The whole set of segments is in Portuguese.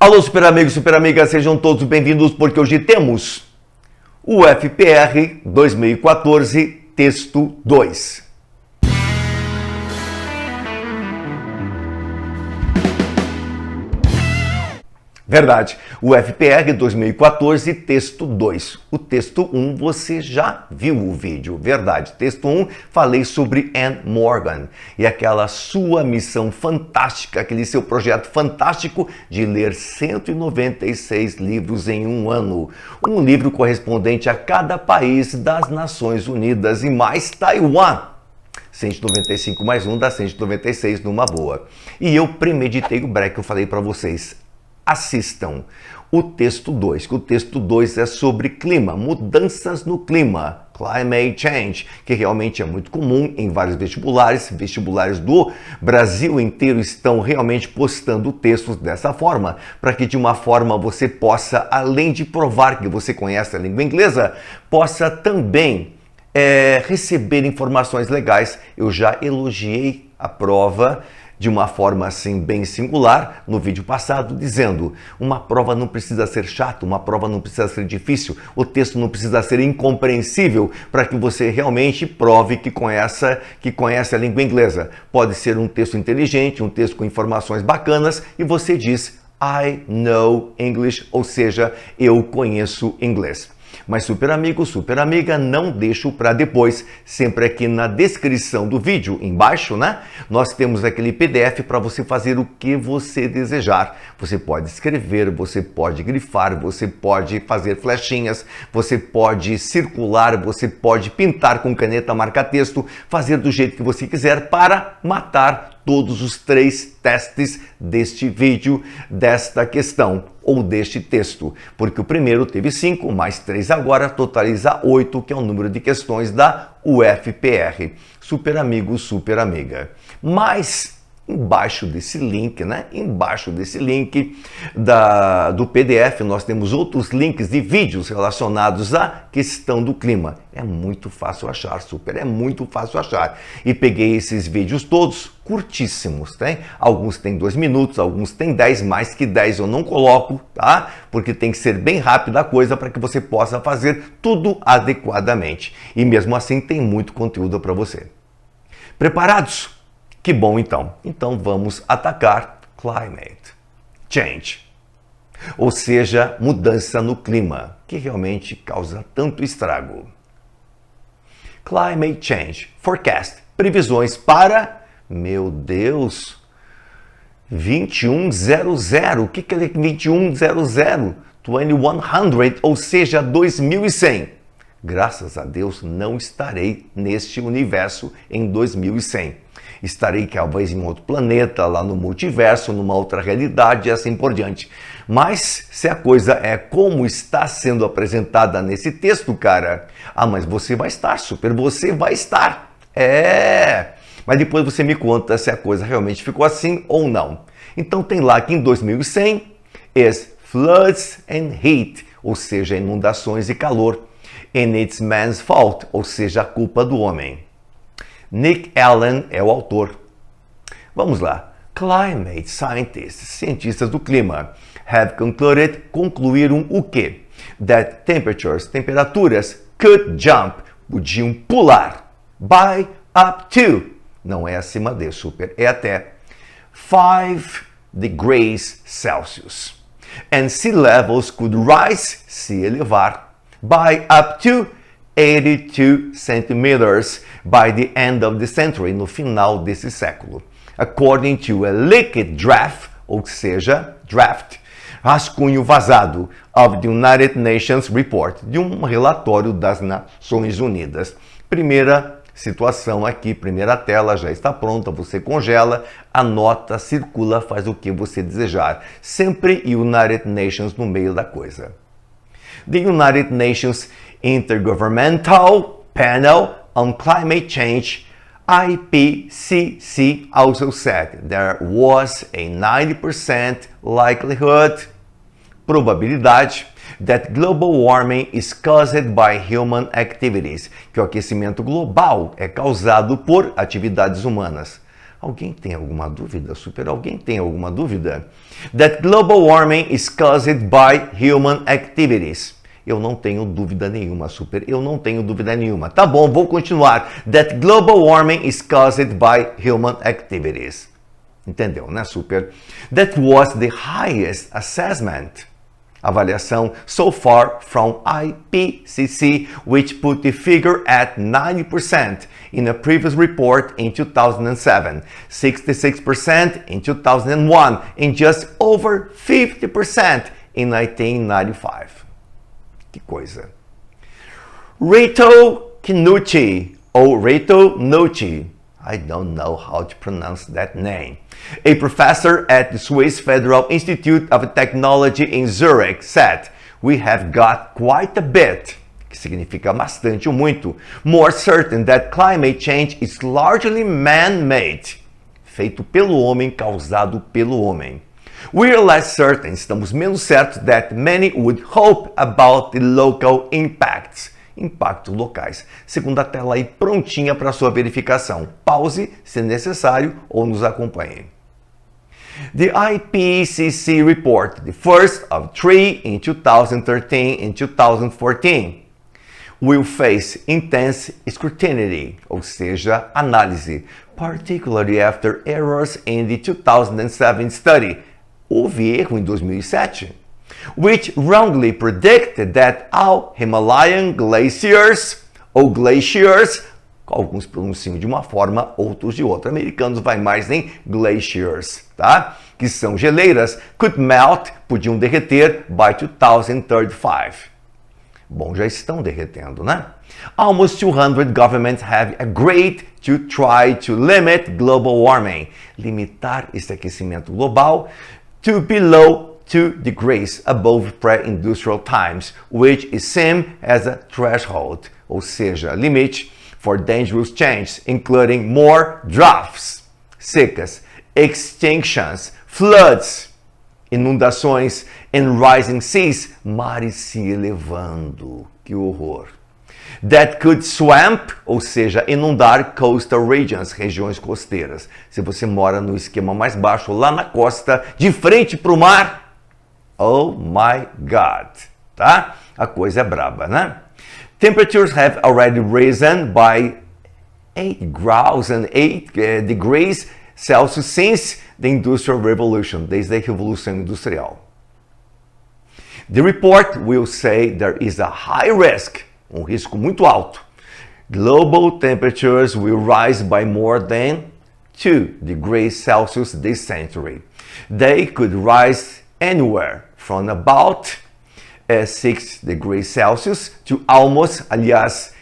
Alô, super amigos, super amigas, sejam todos bem-vindos porque hoje temos o UFPR 2014, Texto 2. Verdade, o UFPR 2014, Texto 2. O Texto 1 você já viu o vídeo, verdade. Texto 1, falei sobre Anne Morgan e aquela sua missão fantástica, aquele seu projeto fantástico de ler 196 livros em um ano. Um livro correspondente a cada país das Nações Unidas e mais Taiwan. 195 mais 1 dá 196 numa boa. E eu premeditei o break, eu falei para vocês. Assistam o texto 2, que o texto 2 é sobre clima, mudanças no clima, climate change, que realmente é muito comum em vários vestibulares. Vestibulares do Brasil inteiro estão realmente postando textos dessa forma, para que de uma forma você possa, além de provar que você conhece a língua inglesa, possa também receber informações legais. Eu já elogiei a prova de uma forma assim bem singular no vídeo passado, dizendo: uma prova não precisa ser chata, uma prova não precisa ser difícil, o texto não precisa ser incompreensível para que você realmente prove que conhece a língua inglesa. Pode ser um texto inteligente, um texto com informações bacanas e você diz I know English, ou seja, eu conheço inglês. Mas super amigo, super amiga, não deixo para depois. Sempre aqui na descrição do vídeo, embaixo, né? Nós temos aquele PDF para você fazer o que você desejar. Você pode escrever, você pode grifar, você pode fazer flechinhas, você pode circular, você pode pintar com caneta marca-texto, fazer do jeito que você quiser para matar todos os 3 testes deste vídeo, desta questão ou deste texto, porque o primeiro teve 5, mais 3 agora, totaliza 8, que é o número de questões da UFPR. Super amigo, super amiga. Mas embaixo desse link, né? Embaixo desse link do PDF, nós temos outros links de vídeos relacionados à questão do clima. É muito fácil achar, super, é muito fácil achar. E peguei esses vídeos todos, curtíssimos, né? Alguns têm 2 minutos, alguns têm 10, mais que 10 eu não coloco, tá? Porque tem que ser bem rápida a coisa para que você possa fazer tudo adequadamente. E mesmo assim tem muito conteúdo para você. Preparados? Que bom então. Então vamos atacar climate change, ou seja, mudança no clima, que realmente causa tanto estrago. Climate change, forecast, previsões para, meu Deus, 2100. O que é 2100? 2100, ou seja, 2100. Graças a Deus não estarei neste universo em 2100. Estarei talvez em outro planeta, lá no multiverso, numa outra realidade e assim por diante. Mas se a coisa é como está sendo apresentada nesse texto, cara, mas você vai estar, super, você vai estar. Mas depois você me conta se a coisa realmente ficou assim ou não. Então tem lá que em 2100 is floods and heat, ou seja, inundações e calor. And it's man's fault, ou seja, a culpa do homem. Nick Allen é o autor. Vamos lá. Climate scientists, cientistas do clima, have concluíram o quê? That temperaturas could jump, podiam pular, by up to, não é acima de, super, é até 5 degrees Celsius. And sea levels could rise, se elevar, by up to 82 centimeters by the end of the century, no final desse século. According to a leaked draft, ou seja, draft, rascunho vazado, of the United Nations Report, de um relatório das Nações Unidas. Primeira situação aqui, primeira tela, já está pronta, você congela, anota, circula, faz o que você desejar. Sempre United Nations no meio da coisa. The United Nations Intergovernmental Panel on Climate Change, IPCC, also said there was a 90% likelihood, probabilidade, that global warming is caused by human activities, que o aquecimento global é causado por atividades humanas. Alguém tem alguma dúvida? Super, alguém tem alguma dúvida? That global warming is caused by human activities. Eu não tenho dúvida nenhuma, super. Eu não tenho dúvida nenhuma. Tá bom, vou continuar. That global warming is caused by human activities. Entendeu, né, super? That was the highest assessment. Avaliação so far from IPCC, which put the figure at 90% in a previous report in 2007, 66% in 2001, and just over 50% in 1995. Que coisa. Reto Kinucci, ou Reto Nucci, I don't know how to pronounce that name. A professor at the Swiss Federal Institute of Technology in Zurich said, "We have got quite a bit," que significa bastante ou muito, "more certain that climate change is largely man-made," feito pelo homem, causado pelo homem. "We are less certain," estamos menos certos, "that many would hope about the local impacts," impactos locais. Segunda tela aí prontinha para sua verificação. Pause se necessário ou nos acompanhe. The IPCC report, the first of three in 2013 and 2014, will face intense scrutiny, ou seja, análise, particularly after errors in the 2007 study. Houve erro em 2007. Which wrongly predicted that all Himalayan glaciers, ou glaciers, alguns pronunciam de uma forma, outros de outra. Americanos vai mais em glaciers, tá? Que são geleiras, could melt, podiam derreter by 2035. Bom, já estão derretendo, né? Almost 200 governments have agreed to try to limit global warming, limitar esse aquecimento global to below 2 degrees above pre-industrial times, which is seen as a threshold, ou seja, limite for dangerous change, including more droughts, secas, extinctions, floods, inundações, and rising seas, mares se elevando. Que horror. That could swamp, ou seja, inundar coastal regions, regiões costeiras. Se você mora no esquema mais baixo, lá na costa, de frente para o mar, oh my God, tá? A coisa é braba, né? Temperatures have already risen by 8 graus and 8 degrees Celsius since the Industrial Revolution, desde a Revolução Industrial. The report will say there is a high risk, risco muito alto. Global temperatures will rise by more than 2 degrees Celsius this century. They could rise anywhere from about 6 degrees Celsius to almost, aliás,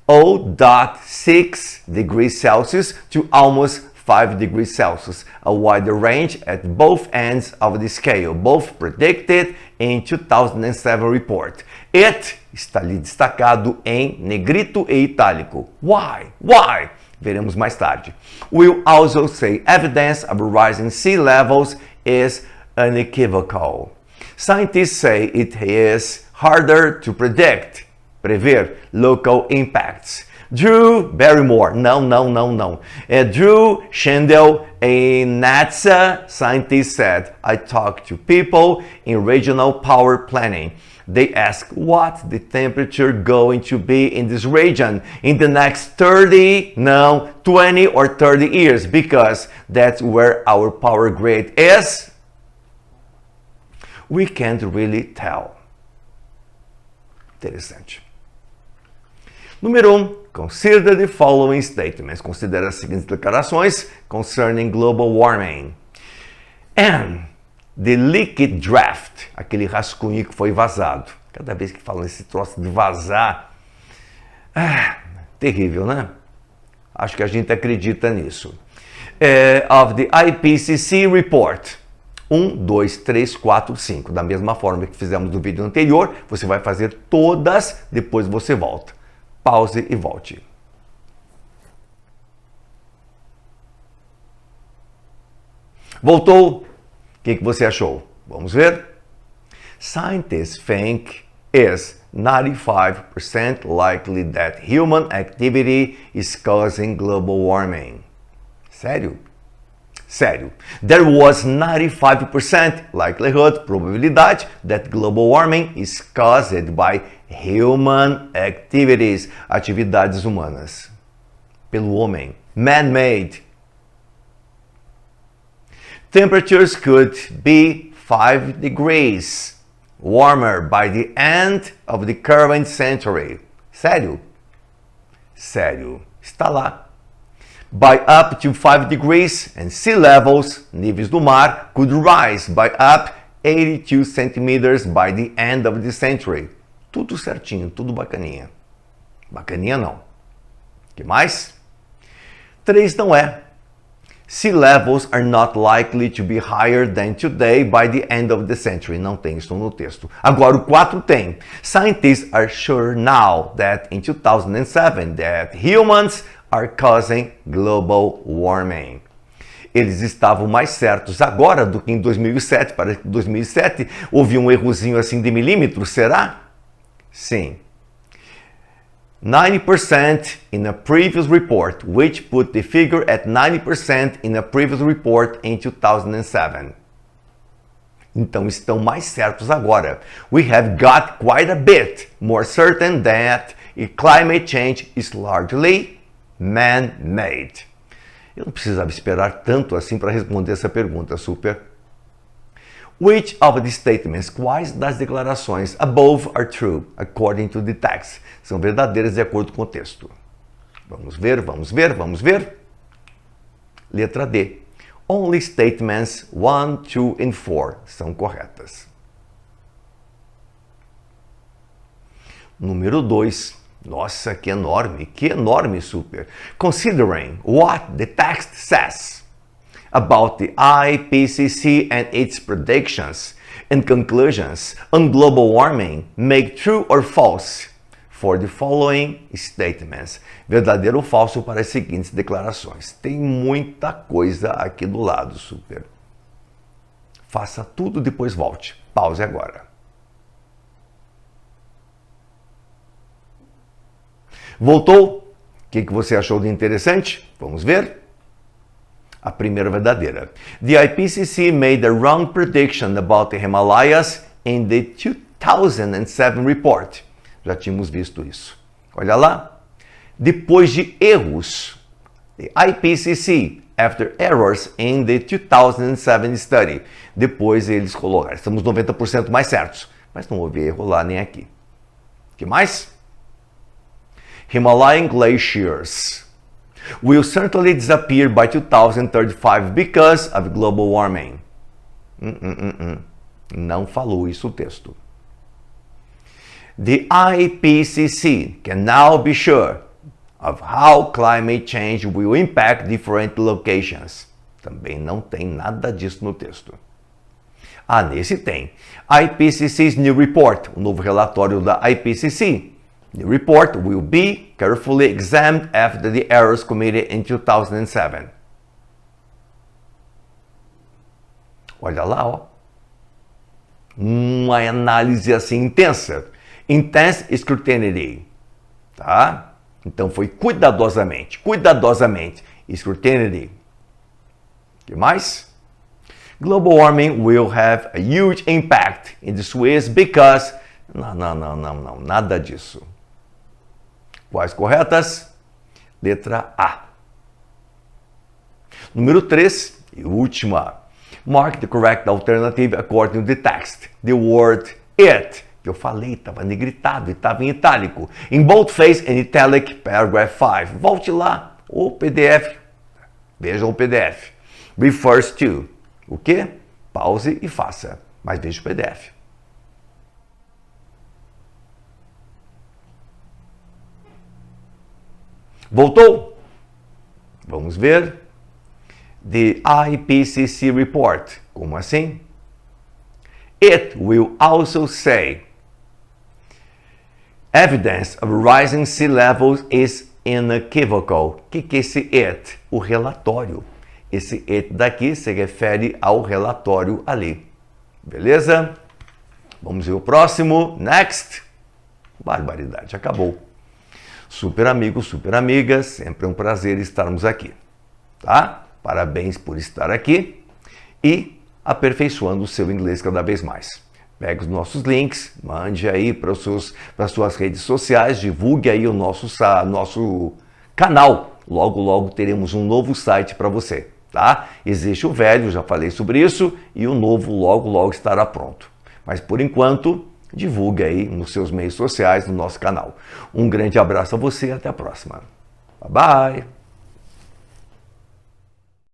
0.6 degrees Celsius to almost 5 degrees Celsius, a wider range at both ends of the scale, both predicted in 2007 report. It está ali destacado em negrito e itálico. Why? Why? Veremos mais tarde. Will also say evidence of rising sea levels is unequivocal. Scientists say it is harder to predict, prever, local impacts. Drew Barrymore, não. Drew Schendel, a NASA scientist, said, "I talked to people in regional power planning. They ask what the temperature going to be in this region in the next 20 or 30 years, because that's where our power grid is. We can't really tell." Interessante. Número 1. Consider the following statements. Considere as seguintes declarações concerning global warming. And the leaked draft, aquele rascunho que foi vazado. Cada vez que falam esse troço de vazar, terrível, né? Acho que a gente acredita nisso. Of the IPCC report. 1, 2, 3, 4, 5. Da mesma forma que fizemos no vídeo anterior, você vai fazer todas, depois você volta. Pause e volte. Voltou? O que você achou? Vamos ver? Scientists think is 95% likely that human activity is causing global warming. Sério? Sério. There was 95% likelihood, probabilidade, that global warming is caused by human activities, atividades humanas. Pelo homem. Man-made. Temperatures could be 5 degrees warmer by the end of the current century. Sério? Sério. Está lá. By up to 5 degrees and sea levels, níveis do mar, could rise by up 82 centimeters by the end of the century. Tudo certinho, tudo bacaninha. Bacaninha não. Que mais? 3 não é. Sea levels are not likely to be higher than today by the end of the century. Não tem isso no texto. Agora o 4 tem. Scientists are sure now that in 2007 that humans are causing global warming. Eles estavam mais certos agora do que em 2007. Para 2007 houve um errozinho assim de milímetros, será? Sim. 90% in a previous report, which put the figure at 90% in a previous report in 2007. Então estão mais certos agora. We have got quite a bit more certain that climate change is largely man-made. Eu não precisava esperar tanto assim para responder essa pergunta, super. Which of the statements, quais das declarações above are true, according to the text, são verdadeiras de acordo com o texto? Vamos ver, vamos ver, vamos ver. Letra D. Only statements 1, 2 and 4 são corretas. Número 2. Nossa, que enorme, super. Considering what the text says about the IPCC and its predictions and conclusions on global warming, make true or false for the following statements. Verdadeiro ou falso para as seguintes declarações. Tem muita coisa aqui do lado, super. Faça tudo, depois volte. Pause agora. Voltou? O que você achou de interessante? Vamos ver? A primeira verdadeira. The IPCC made a wrong prediction about the Himalayas in the 2007 report. Já tínhamos visto isso. Olha lá. Depois de erros, the IPCC, after errors in the 2007 study. Depois eles colocaram, estamos 90% mais certos. Mas não houve erro lá nem aqui. O que mais? Himalayan glaciers will certainly disappear by 2035 because of global warming. Não falou isso o texto. The IPCC can now be sure of how climate change will impact different locations. Também não tem nada disso no texto. Ah, nesse tem. IPCC's new report, o novo relatório da IPCC. The report will be carefully examined after the errors committed in 2007. Olha lá, ó. Uma análise assim intensa. Intense scrutiny. Tá? Então foi cuidadosamente. Scrutiny. O que mais? Global warming will have a huge impact in the Suez because... Não, nada disso. Quais corretas? Letra A. Número 3 e última. Mark the correct alternative according to the text. The word it, que eu falei, estava negritado e estava em itálico. In boldface and italic, paragraph 5. Volte lá, o PDF. Veja o PDF. Refers to. O quê? Pause e faça. Mas veja o PDF. Voltou? Vamos ver. The IPCC report. Como assim? It will also say evidence of rising sea levels is unequivocal. O que é esse it? O relatório. Esse it daqui se refere ao relatório ali. Beleza? Vamos ver o próximo. Next. Barbaridade, acabou. Super amigos, super amigas, sempre um prazer estarmos aqui, tá? Parabéns por estar aqui e aperfeiçoando o seu inglês cada vez mais. Pegue os nossos links, mande aí para as suas redes sociais, divulgue aí o nosso canal. Logo, logo teremos um novo site para você, tá? Existe o velho, já falei sobre isso, e o novo logo, logo estará pronto. Mas por enquanto, divulgue aí nos seus meios sociais, no nosso canal. Um grande abraço a você e até a próxima. Bye, bye!